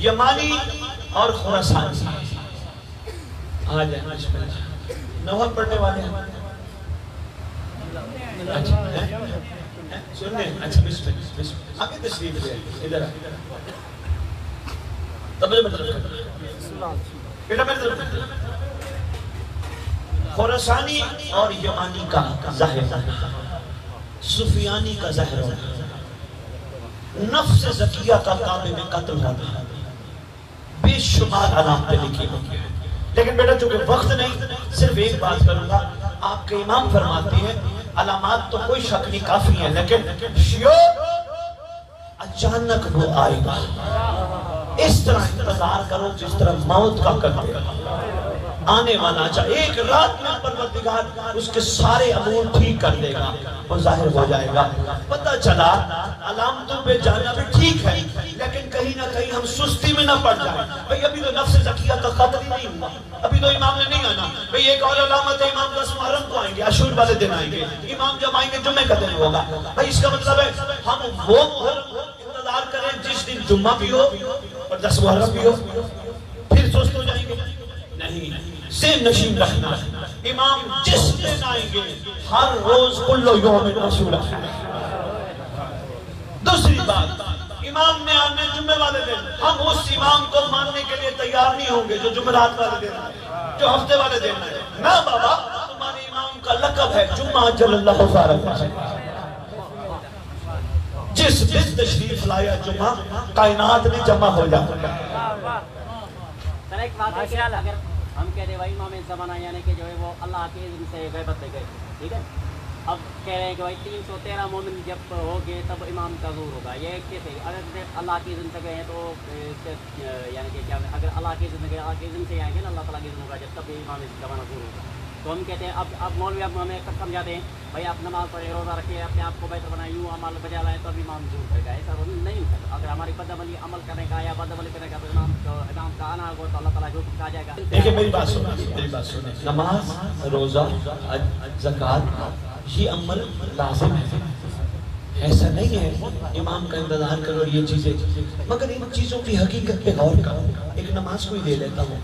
यमानी और खुरासानी आ जाए, नौहर पढ़ने वाले हैं। अच्छा सुनने, अच्छा बिस्मिल्लाह आगे तशरीफ ले इधर बेटा मेरे तरफ। खुरासानी और यमानी का ज़ाहिर, सुफियानी का ज़ाहिर, नफ्स ज़किया का काबे में कत्ल होना, बेशुमार अलामतें लिखी होंगी। लेकिन बेटा चूंकि वक्त नहीं, सिर्फ एक बात करूंगा। आपके इमाम फरमाते हैं अलामात तो कोई शक नहीं काफी है, लेकिन शियो अचानक वो आएगा। इस तरह इंतजार करो जिस तरह मौत का करते आने वाला। अच्छा एक रात में परवरदिगार उसके सारे अमूल ठीक कर देगा, वो जाहिर हो जाएगा। पता चला अलामतों पे जाना भी ठीक है, लेकिन कहीं कहीं हम सुस्ती में ना पड़ जाए। भाई अभी तो नफ्स ज़किया का कत्ल ही नहीं हुआ, अभी तो इमाम ने नहीं आना। भाई एक और अलामत है, इमाम 10 मुहर्रम को आएंगे, आशूर वाले दिन आएंगे। इमाम जब आएंगे जुम्मे का दिन होगा। भाई इसका मतलब है हम वो मुहर्रम इंतजार करें जिस दिन जुम्मा भी हो और 10 मुहर्रम भी हो, फिर सुस्त हो जाएंगे? नहीं, से नशीन रखना। इमाम जिस दिन आएंगे हर रोज कुल्लो यौमिन आशूरा। दूसरी बात, इमाम ने आने जुम्मे वाले दिन, हम उस इमाम को मानने के लिए तैयार नहीं होंगे जो जुमेरात वाले दिन है, जो हफ्ते वाले दिन है। ना बाबा, तुम्हारे इमाम का लक़ब है जुम्मा जल्लल्लाहु फारग। जिस दिन तशरीफ लाया जुम्मा, कायनात में जमा हो जाता। एक बात है कि अगर हम कह रहे भाई इमाम ज़माना यानी कि जो है वो अल्लाह के इज़्न से गैबत ले गए, ठीक है। अब कह रहे हैं कि भाई 313 मोमिन जब हो गए तब इमाम का ज़ूर होगा। ये कैसे? अगर अल्लाह की इज़्न से गए हैं तो यानी कि क्या, अगर अल्लाह की इज़्न से गए, अल्लाह की इज़्न से आएंगे ना, अल्लाह ताला की इज़्न होगा जब, तब इमाम ज़माना ज़ूर होगा। तो हम कहते हैं अब मौलवी अब हमें सब समझाते हैं भाई आप नमाज पढ़े, रोज़ा रखिए, अपने आप को बेहतर बनाए, यूँ अमल बजा लाएँ तो अब इमाम ज़ूर करेगा। ऐसा नहीं होता। अगर हमारी बदअमली अमल करने का या बदअमली करने का तो इमाम का आना होगा तो अल्लाह ताला जो कुछ आ जाएगा। देखिए मेरी बात सुनिए, नमाज, रोज़ा, ज़कात ये अमल लाजिम है। ऐसा नहीं है इमाम का इंतजार करो ये चीजें, मगर इन चीजों की हकीकत पे गौर करो। एक नमाज को ही ले लेता हूँ,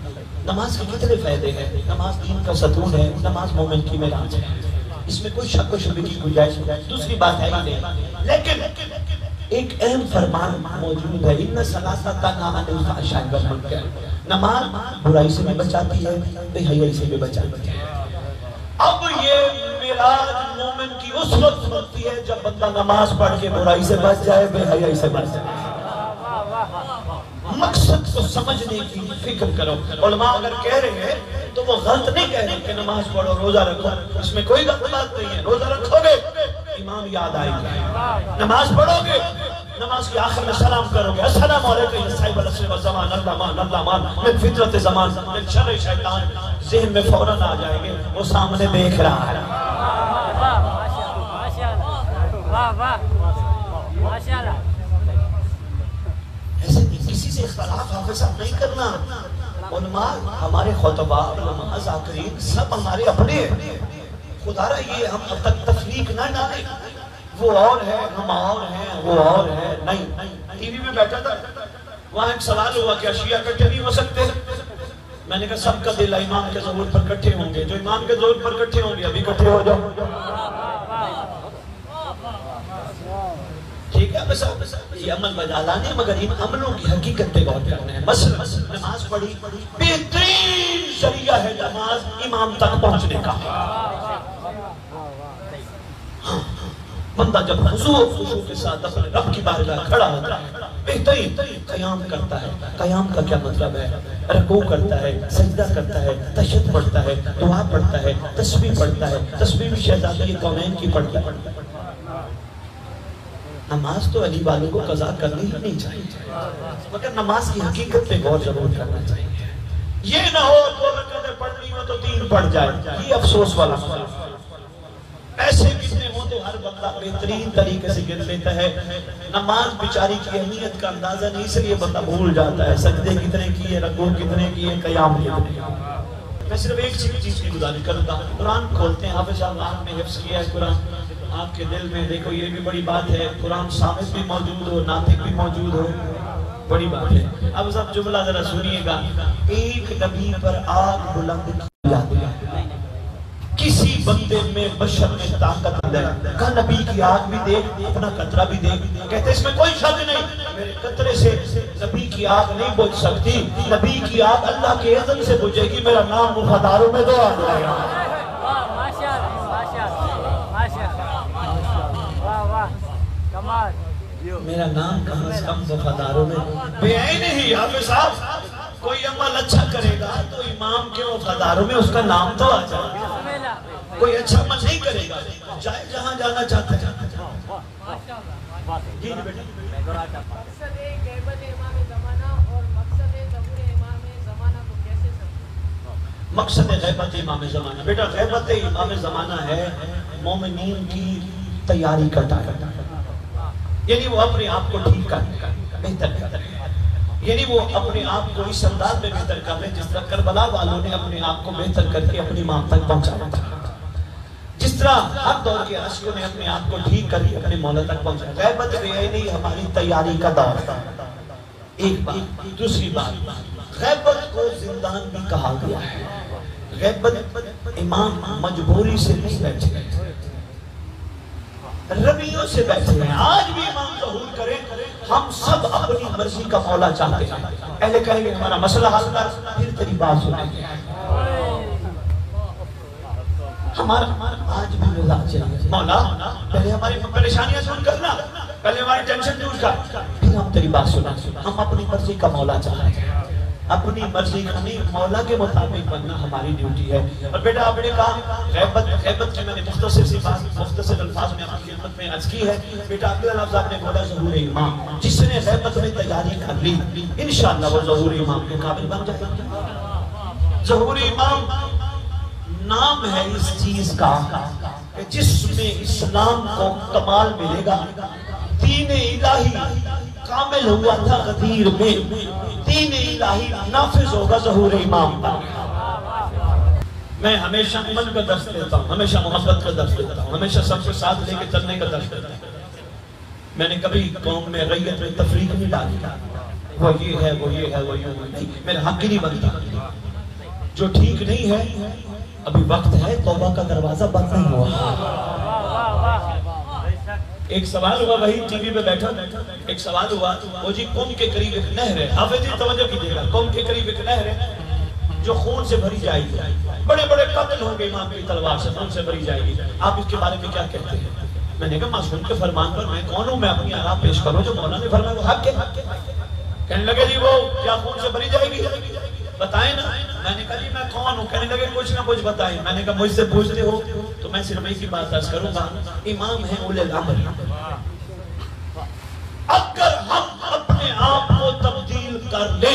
नमाज के कितने फायदे हैं। नमाज दीन का सतून है, नमाज मोमिन की मेराज है, इसमें कोई शक व शुबे की गुंजाइश दूसरी बात है ही नहीं। लेकिन एक अहम फरमान मौजूद है, इन्ना सलासा तन्हा अनिल फ़हशाई वल मुनकर। नमाज बुराई से भी बचाती है, बेहयाई से भी बचाती है। अब ये मेराज मोमिन की उस वक्त होती है जब बंदा नमाज पढ़ के बुराई से बच जाए, बेहयाई से बच जाए। मकसद को समझने की फिक्र करो। उलमा अगर कह रहे हैं तो वो गलत नहीं कह रहे कि नमाज पढ़ो, रोजा रखो, इसमें कोई गलत बात नहीं है। रोजा रखोगे इमाम याद आएंगे, नमाज पढ़ोगे, नमाज के आखिर में सलाम करोगे, अस्सलामु अलैकुम या साहिबल असर व ज़मान, अल्लाह मान मिन फितरत ज़मान मिन शर्र शैतान, ज़हन में फौरन आ जाएंगे, वो सामने देख रहा है। ऐसे किसी से इख्तिलाफ हाफिज़ साहब नहीं करना। उलमा हमारे खुतबा, उलमा ज़ाकिरीन सब हमारे अपने हैं। खुदारा ये हम अब तक तफरीक ना डालें, वो और है, हम और हैं, वो और है। नहीं, टीवी में बैठा था, वहाँ एक सवाल हुआ क्या शिया इकट्ठे नहीं हो सकते? मैंने कहा सबका दिल इमाम के ज़रूर पर इकट्ठे होंगे, जो इमाम के ज़रूर पर इकट्ठे होंगे अभी इकट्ठे हो जाओ, ठीक है। बस ये अमल बजा लाने, मगर इन अमलों की हकीकत पे गौर करना है। मसलन नमाज पढ़ी, बेहतरीन जरिया है नमाज इमाम तक पहुंचने का। बंदा जब खुशू के साथ अपने रब की बारगाह खड़ा होता है, बेहतरीन क़याम करता है। क़याम का क्या मतलब है? रुकू करता है, सजदा करता है, तशहहुद पढ़ता है, दुआ पढ़ता है, तस्बीह पढ़ता है। तस्बीह भी शहज़ादी कौनैन की पढ़ता है। नमाज तो अली वालों को कज़ा करनी ही नहीं चाहिए, मगर नमाज की हकीकत पे गौर जरूर करना चाहिए। ये ना हो 2 रकातें पढ़नी हो तो 3 पढ़ जाए, ये अफसोस वाला मसला। ऐसे कितने हो तो हर बंदा बेहतरीन तरीके से गिर लेता है। नमाज बेचारी की अहमियत का अंदाजा नहीं, इसलिए बंदा भूल जाता है सजदे कितने किए, रकूअ कितने किए, क़याम कितने। मैं सिर्फ एक चीज की गुजारिश करूंगा, कुरान खोलते हैं, हाफिज़ साहब ने हिफ्ज़ किया है कुरान आपके दिल में, देखो ये भी बड़ी बात है। कुरान साबित भी मौजूद हो, नातिक भी मौजूद हो, बड़ी बात है। अब सब जुमला जरा सुनिएगा। एक नबी पर आग बुलंद की जाती है, किसी बंदे में बशर में ताकत है, का नबी की आग भी देख, अपना कतरा भी देख। कहते इसमें कोई शक नहीं, मेरे कतरे से नबी की आग नहीं बुझ सकती, नबी की आग अल्लाह के इज़्न से बुझेगी। मेरा नाम वफादारों में दो आ जाएगा। मेरा नाम कम से कम वफादारों में बेआईन ही। हाफिज़ साहब कोई अमल अच्छा करेगा तो इमाम के वफादारों में उसका नाम तो आ जाएगा। कोई अच्छा अमल नहीं करेगा, चाहे जहाँ जाना चाहता है। मकसद ग़ैबत इमाम ज़माना, बेटा ग़ैबत इमाम ज़माना है मोमिनीन की तैयारी करता है, यानी वो अपने आप को ठीक करने का बेहतर करता है। यानी वो अपने आप को इस अंदाज में बेहतर कर ले जिस तरह करबला वालों ने अपने आप को बेहतर करके अपनी मां तक पहुंचाया था, जिस तरह हर दौर के अशकों ने अपने आप को ठीक करके अपने मौला तक पहुंचाया। गैबत बेईनी हमारी तैयारी का दौर था, एक बात। दूसरी बात, गैबत को जिंदान भी कहा गया है। गैबत इमाम मजबूरी से नहीं बैठे, रवियों से बैठे हैं। आज भी इमाम ज़हूर करें, हम सब अपनी मर्जी का मौला चाहते हैं। पहले कहेंगे हमारा मसला हल कर, फिर तेरी बात सुनेंगे। हमारा आज भी मिजाज चाहिए, मौला पहले हमारी परेशानियां दूर करना, पहले हमारी टेंशन दूर कर, फिर हम तेरी बात सुना। हम अपनी मर्जी का मौला चाहते हैं, अपनी मर्जी का नहीं, मौला के मुताबिक बनना हमारी ड्यूटी है। और बेटा आपने कहा गैबत की मैंने मुख्तसर सी बात मुख्तसर अल्फाज में आपकी खिदमत में अर्ज की है। बेटा अगला लफ्ज़ आपने बोला ज़हूर इमाम, जिसने गैबत में तैयारी कर ली इंशाअल्लाह वो ज़हूर इमाम के काबिल बन जाएगा। ज़हूर इमाम नाम है इस चीज का जिसमें इस्लाम को कमाल मिलेगा। दीन इलाही कामिल हुआ था गदीर में, दीन इलाही नाफिज होगा ज़हूर इमाम का। मैं हमेशा मन का दर्स देता हूँ, हमेशा मोहब्बत का दर्स देता हूँ, हमेशा सबके साथ लेके चलने का दर्स देता हूँ। मैंने कभी कौम में रैयत में तफरीक नहीं डाली, वो ये है वो ये है वो यूं नहीं, मेरा हक ही नहीं बनता। जो ठीक नहीं है अभी वक्त है, तौबा का दरवाजा बंद नहीं हुआ। एक सवाल हुआ, वही टीवी पे बैठा एक सवाल हुआ, वो जी कुम के करीब एक नहर है, हाफिज जी तवज्जो कीजिएगा, कुम के करीब एक नहर है जो खून से भरी जाएगी, बड़े बड़े कत्ल होंगे इमाम की तलवार से, खून से भरी जाएगी। आप इसके बारे में क्या कहते हैं? मैंने कहा मासूम के फरमान पर मैं कौन हूँ, मैं अपनी आरा पेश करूँ, जो मौला ने फरमाया वो हक है। कहने लगे जी वो क्या खून से भरी जाएगी, बताएं ना। मैंने कहा जी मैं कौन हूँ? कहने लगे कुछ ना कुछ बताएं। मैंने कहा मुझसे पूछते हो तो मैं सिर्फ एक ही बात अर्ज करूंगा, इमाम है उलुल अम्र। अगर हम अपने आप को तब्दील कर ले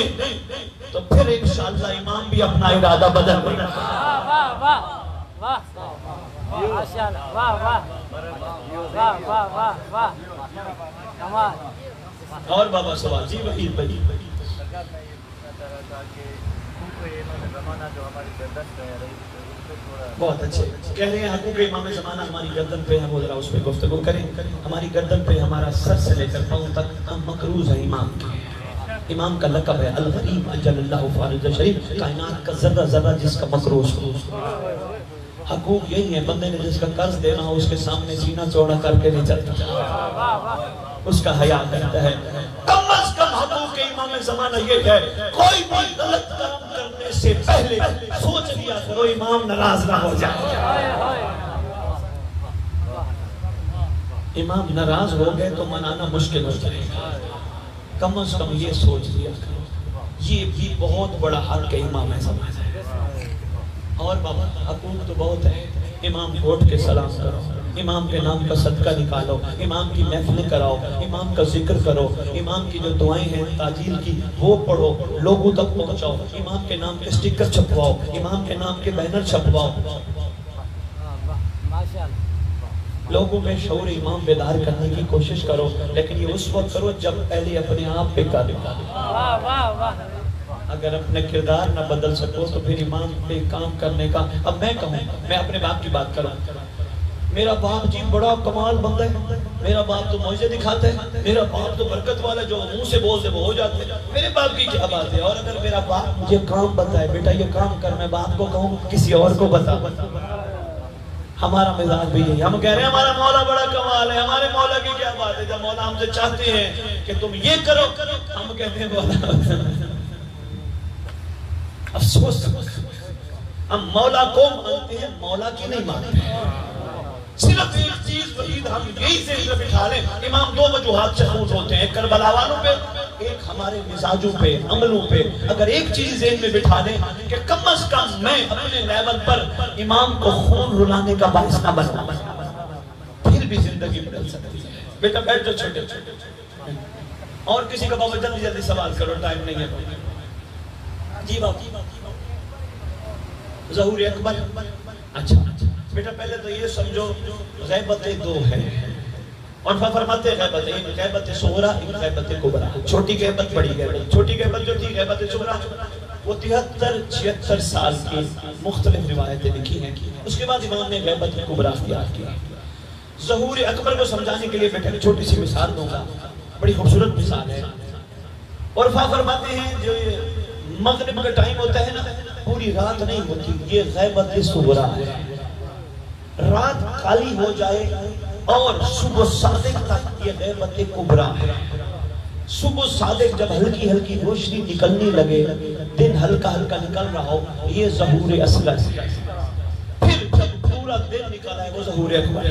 तो फिर इंशाअल्लाह इमाम भी अपना इरादा बदल लेगा। वाह वाह वाह माशाअल्लाह, वाह वाह वाह वाह वाह वाह कमाल। और बाबा सवाल जी वही बहुत अच्छे कह रहे हैं, हकूक़ इमाम ज़माना हमारी गर्दन पे है, वो जरा उस पे गुफ्तगू करें। हमारी गर्दन पे हमारा सर से लेकर पांव तक हम मकरूज है इमाम के। इमाम का लक़ब है अल गरीब अजल्लल्लाहु फ़ारिज़ शरीफ, कायनात का जर्रा जर्रा जिसका मकरूज हो। हकूक़ यही है, बंदे ने जिसका कर्ज देना हो उसके सामने सीना चौड़ा करके नहीं चलता, उसका हया करता है। कम अज कम हकूक़ इमाम ज़माना ये है, कोई भी गलत काम करने से पहले सोच लिया करो इमाम नाराज ना हो जाए। इमाम नाराज हो गए तो मनाना मुश्किल हो जाएगा, कम अज कम ये सोच लिया करो। ये भी बहुत बड़ा हक है इमाम ज़माना है। और बाबा हकूक़ तो बहुत है, इमाम को उठ के सलाम करो, इमाम के नाम का सदका निकालो, इमाम की महफिलें कराओ, इमाम का जिक्र करो, इमाम की जो दुआएं हैं ताजील की वो पढ़ो, लोगों तक पहुंचाओ, इमाम के नाम के स्टिकर छपवाओ, इमाम के नाम के बैनर छपवाओ। लोगों में शऊर इमाम बेदार करने की कोशिश करो, लेकिन ये उस वक्त करो जब पहले अपने आप पे कर। अगर अपने किरदार न बदल सको तो फिर इमाम पे काम करने का। अब मैं कहूँ, मैं अपने बाप की बात करूँ, मेरा बाप जी बड़ा कमाल बंदा है, मेरा बाप तो मौजे दिखाता है, मेरा बाप तो बरकत वाला, जो मुंह से बोलते वो हो जाते हैं, मेरे बाप की क्या बात है। और अगर मेरा बाप मुझे काम बताए, बेटा ये काम कर, मैं बाप को कहूँ किसी और को बता। हमारा मिजाज भी यही, हम कह रहे हैं हमारा मौला बड़ा कमाल है, हमारे मौला की क्या बात है। जब मौला हमसे चाहते हैं कि तुम ये करो, हम कहते हैं मौला। अफसोस हम मौला को मानते हैं, मौला की नहीं मानते। सिर्फ एक चीज वहीद हम यही से बिठा लें, इमाम दो वजूहात से खून होते हैं, एक करबला वालों पे, एक हमारे मिजाजों पे, अमलों पे। अगर एक चीज ज़हन में बिठा लें कि कम अज कम मैं अपने लेवल पर इमाम को खून रुलाने का बाइस न बनूं, फिर भी जिंदगी बदल सकती है। बेटा बैठ जाओ छोटे छोटे, और किसी का बाबा जल्दी जल्दी सवाल करो, टाइम नहीं है। जी बाबा ज़हूर अकबर। अच्छा बेटा पहले तो ये समझो गैबतें दो हैं, और फरमाते हैं गैबत, एक गैबत सुगरा, एक गैबत कुबरा। छोटी गैबत, बड़ी गैबत। छोटी गैबत जो थी गैबत सुगरा, वो 73-76 साल की मुख्तलिफ रिवायतें लिखी हैं। उसके बाद इमाम ने गैबत कुबरा इख्तियार किया। ज़हूर अकबर को समझाने के लिए बेटे छोटी सी मिसाल दूंगा, बड़ी खूबसूरत मिसाल है। और फरमाते हैं जो मगरिब का टाइम होता है ना, पूरी रात नहीं होती, ये गैबत सुगरा है। रात काली हो जाए और सुबह सादिक तक ये गैबत कुबरा है। सुबह सादिक जब हल्की हल्की रोशनी निकलने लगे, दिन हल्का हल्का निकल रहा हो, ये ज़हूर असगर। फिर जब पूरा दिन निकला है, वो ज़हूर अकबर।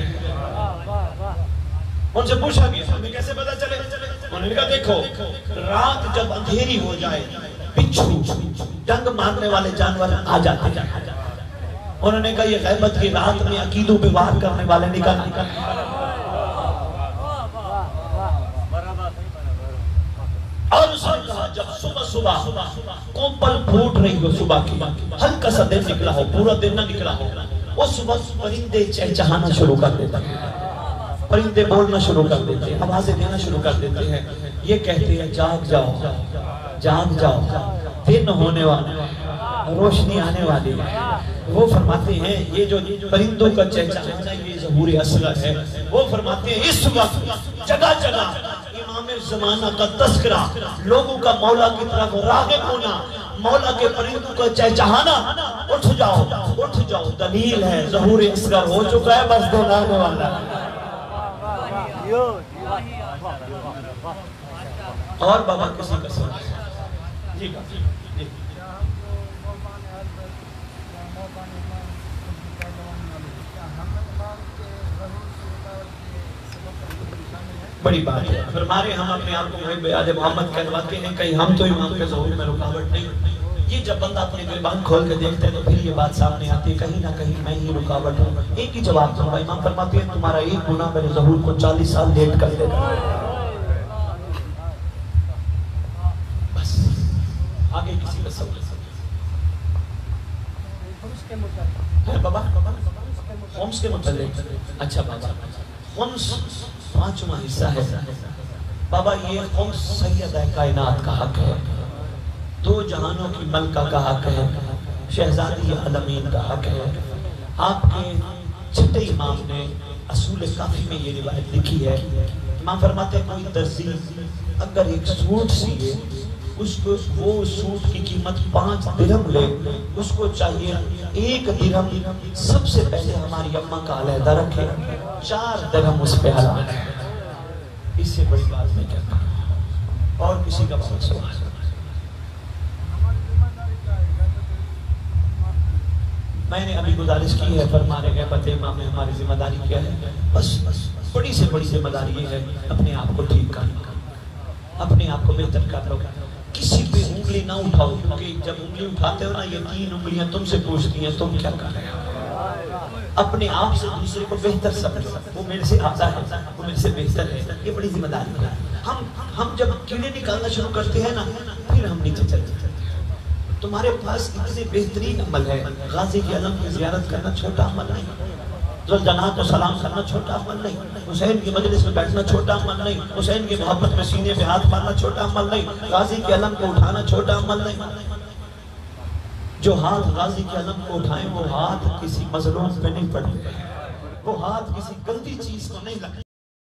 उनसे पूछा गया हमें कैसे पता चले? उन्होंने कहा देखो, रात जब अंधेरी हो जाए, बिच्छू डंग मारने वाले जानवर आ जाते हैं। उन्होंने कहा ये गैबत की रात में अकीदों पे वार करने वाले निकल। और उसने कहा जब सुबह सुबह कोपल फूट रही हो, सुबह की हल्का सा दिन निकला हो, पूरा दिन ना निकला हो, वो सुबह परिंदे चहचहाना शुरू कर देते हैं, परिंदे बोलना शुरू कर देते हैं, आवाजें देना शुरू कर देते हैं। ये कहते हैं जाग जाओ, जाग जाओ, दिन होने वाला, रोशनी आने वाली है। वो फरमाते हैं ये जो परिंदों का चहचहाना ये ज़हूर असगर है। वो फरमाते हैं इस वक्त जगह जगह इमाम ज़माना का तस्करा, लोगों का मौला की तरफ राग़िब होना, मौला के परिंदों का चहचहाना। उठ जाओ, उठ जाओ, दलील है ज़हूर असगर हो चुका है, बस दिन आने वाला। और बाबा किसी का सवाल जी का बड़ी बात है। फरमारे हम अपने आप को बेयाद मोहम्मद कहलवाते हैं, कहीं हम तो इमाम के ज़हूर में रुकावट नहीं। ये जब बंदा अपनी गिरबान खोल के देखते हैं तो फिर ये बात सामने आती है, कहीं ना कहीं मैं ही रुकावट हूँ। एक ही जवाब दूंगा, इमाम फरमाते हैं तुम्हारा एक गुनाह मेरे ज़हूर को 40 साल लेट कर देगा। बस आगे किसी का सवाल है बाबा? होम्स के मुताबिक, अच्छा बाबा, होम्स 5वां हिस्सा है बाबा। ये होम्स सैयदा कायनात का हक है, दो जहानों की मलका का हक है, शहजादी आलमीन का हक है। आपके छठे इमाम ने असूल काफी में ये रिवायत लिखी है। इमाम फरमाते हैं कोई दर्जी अगर एक सूट सिए, उसको वो सूट की कीमत 5 दिरहम ले, उसको चाहिए 1 दिरहम सबसे पहले हमारी अम्मा का अलहदा रखे, 4 दिरहम उस पे हलाल। इससे बड़ी बात नहीं कहता। और किसी का बहुत सवाल? मैंने अभी गुजारिश की है, फरमाने गए पते इमाम ने हमारी जिम्मेदारी क्या है, बस बड़ी से बड़ी जिम्मेदारी ये है अपने आप को ठीक करना, अपने आप को बेहतर कर लो। किसी पे उंगली ना उठाओ, क्योंकि जब उंगली उठाते हो ना, ये 3 उंगलियां तुमसे पूछती हैं तुम क्या कर रहे हो। अपने आप से दूसरे को बेहतर समझो, वो मेरे से आता है, वो मेरे से बेहतर है, ये बड़ी जिम्मेदारी है। हम जब कीड़े निकालना शुरू करते हैं ना, फिर हम नीचे चलते हैं। तुम्हारे पास इतने बेहतरीन अमल है, गाजी के आलम की ज़ियारत करना छोटा अमल नहीं, जना को सलाम करना छोटा अमल नहीं, हुसैन की मजलिस में बैठना छोटा अमल नहीं, हुसैन की मोहब्बत में सीने पे हाथ मारना छोटा अमल नहीं, गाजी के अलम को उठाना छोटा अमल नहीं। जो हाथ गाजी के अलम को उठाए वो हाथ किसी मजलूम पे नहीं पड़ते, वो हाथ किसी गलती चीज को नहीं लगता।